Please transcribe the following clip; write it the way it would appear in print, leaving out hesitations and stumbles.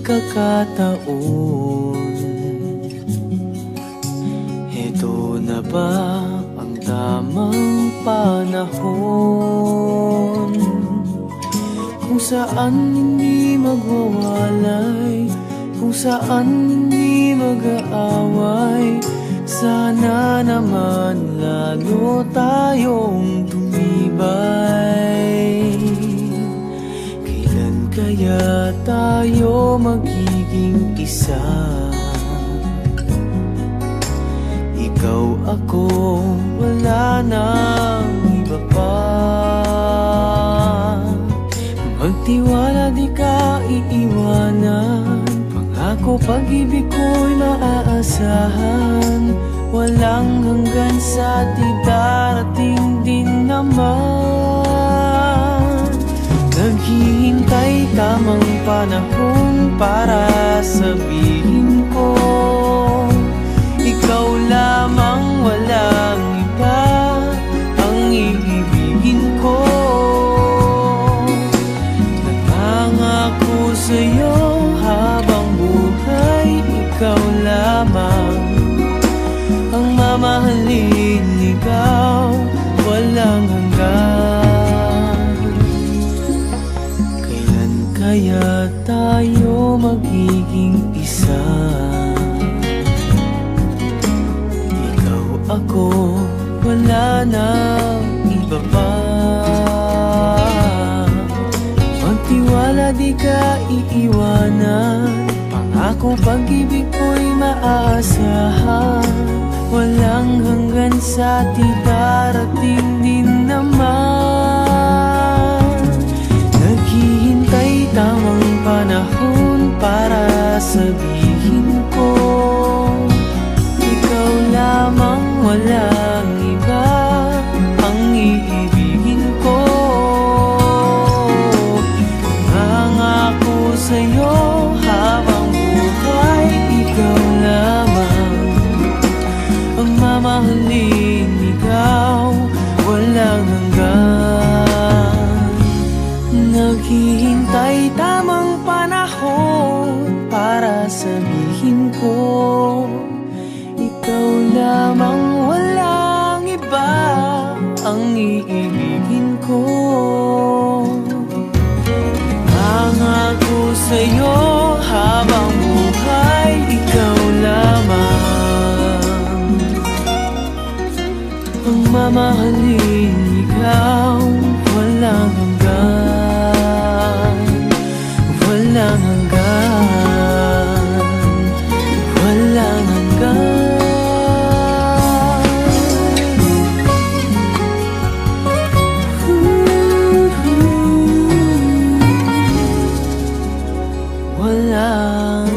pagkakataon. Heto na ba ang tamang panahon kung saan hindi magwawalay, kung saan hindi mag-aaway? Sana naman lalo tayong tumibay. Kailan kaya tayo magiging isa? Ikaw, ako, wala nang iba pa. Magtiwala, di ka iiwanan. Pangako, pag-ibig ko'y maaasahan. Walang hanggan sa di darating din naman. Naghihintay tamang panahon para sabihin ko, ikaw lamang, walang iba ang iibigin ko. Nangangako sa'yo habang buhay, ikaw lamang ang mamahalin, ikaw walang hanggan. Kailan kaya tayo magiging isa? Ikaw, ako, wala nang iba pa. Magtiwala, di ka iiwanan. Pangako, pag-ibig ko'y maaasahan. Walang hanggan sa di darating din naman. Naghihintay tamang panahon para sabihin ko, ikaw lamang, walang iba ang iibigin ko. Nangangako sa'yo habang buhay, ikaw lamang ang mamahalin, ikaw walang hanggan. Naghihintay tamang panahon para sabihin ko, ikaw lamang, walang iba ang iibigin ko. Nangako sa'yo habang buhay, ikaw lamang ang mamahalin, ikaw walang hanggan. Walang hanggan, walang hanggan. Walang